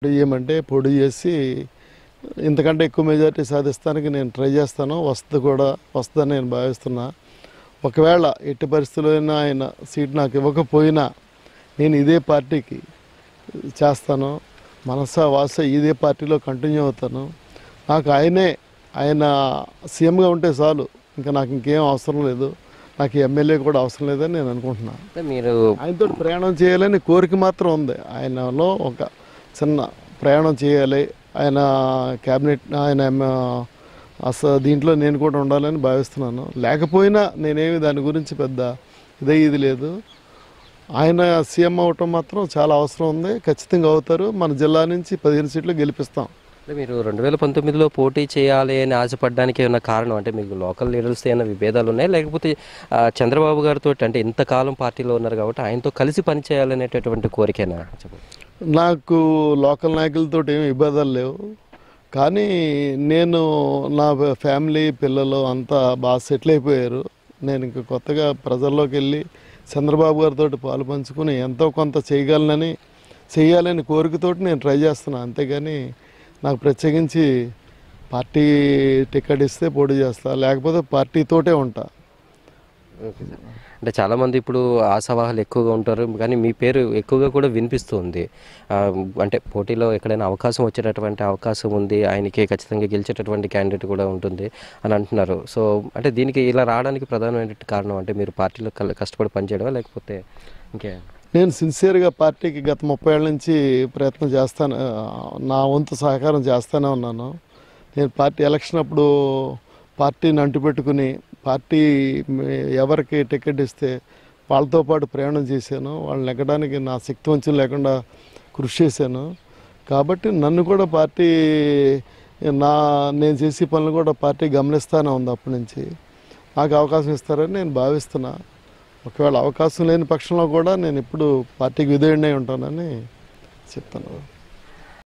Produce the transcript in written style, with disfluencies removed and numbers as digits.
చేయమంటే పొడి చేసి ఇంతకంటే ఎక్కువ మెజారిటీ సాధిస్తానికి నేను ట్రై చేస్తాను. వస్తుందని నేను భావిస్తున్నా. ఒకవేళ ఎట్టి పరిస్థితుల్లోనైనా ఆయన సీట్ నాకు ఇవ్వకపోయినా నేను ఇదే పార్టీకి చేస్తాను. మనసా వాస ఇదే పార్టీలో కంటిన్యూ అవుతాను. నాకు ఆయన సీఎంగా ఉంటే చాలు, ఇంకా నాకు ఇంకేం అవసరం లేదు. నాకు ఎమ్మెల్యే కూడా అవసరం లేదని నేను అనుకుంటున్నాను. మీరు ఆయనతో ప్రయాణం చేయాలని కోరిక మాత్రం ఉంది. ఆయనలో ఒక చిన్న ప్రయాణం చేయాలి, ఆయన క్యాబినెట్ దీంట్లో నేను కూడా ఉండాలని భావిస్తున్నాను. లేకపోయినా నేనేమి దాని గురించి పెద్ద ఇది లేదు. ఆయన సీఎం అవటం మాత్రం చాలా అవసరం ఉంది. ఖచ్చితంగా అవుతారు. మన జిల్లా నుంచి 15 సీట్లు గెలిపిస్తాం. మీరు 2019లో పోటీ చేయాలి అని ఆశపడడానికి ఏమైనా కారణం అంటే మీకు లోకల్ లీడర్స్ ఏమైనా విభేదాలు ఉన్నాయి, లేకపోతే చంద్రబాబు గారితో అంటే ఇంతకాలం పార్టీలో ఉన్నారు కాబట్టి ఆయనతో కలిసి పనిచేయాలనేటటువంటి కోరికేనా? నాకు లోకల్ నాయకులతో ఏమి విభేదాలు లేవు. కానీ నేను నా ఫ్యామిలీ పిల్లలు అంతా బాగా సెటిల్ అయిపోయారు. నేను ఇంక కొత్తగా ప్రజల్లోకి వెళ్ళి చంద్రబాబు గారితో పాలు పంచుకుని ఎంతో కొంత చేయాలని కోరికతోటి నేను ట్రై చేస్తున్నాను. అంతేగాని నాకు ప్రత్యేకించి పార్టీ టికెట్ ఇస్తే పోటీ చేస్తా, లేకపోతే పార్టీతోటే ఉంటా. అంటే చాలామంది ఇప్పుడు ఆశావాహులు ఎక్కువగా ఉంటారు, కానీ మీ పేరు ఎక్కువగా కూడా వినిపిస్తుంది. అంటే పోటీలో ఎక్కడైనా అవకాశం వచ్చేటటువంటి అవకాశం ఉంది, ఆయనకి ఖచ్చితంగా గెలిచేటటువంటి క్యాండిడేట్ కూడా ఉంటుంది అని అంటున్నారు. సో అంటే దీనికి ఇలా రావడానికి ప్రధానమైన కారణం అంటే మీరు పార్టీలో కష్టపడి పనిచేయడమా, లేకపోతే ఇంకే? నేను సిన్సియర్గా పార్టీకి గత 30 ఏళ్ళ నుంచి ప్రయత్నం చేస్తాను. నా వంతు సహకారం చేస్తూనే ఉన్నాను. నేను పార్టీ ఎలక్షన్ అప్పుడు పార్టీని అంటుపెట్టుకుని పార్టీ ఎవరికి టికెట్ ఇస్తే వాళ్ళతో పాటు ప్రయాణం చేశాను. వాళ్ళని నెగ్గడానికి నా శక్తి వంచన లేకుండా కృషి చేశాను. కాబట్టి నన్ను కూడా పార్టీ నేను చేసే పనులు కూడా పార్టీ గమనిస్తూనే ఉంది. అప్పటి నుంచి నాకు అవకాశం ఇస్తారని నేను భావిస్తున్నా. ఒకవేళ అవకాశం లేని పక్షంలో కూడా నేను ఇప్పుడు పార్టీకి విధేయుడినై ఉంటానని చెప్తాను.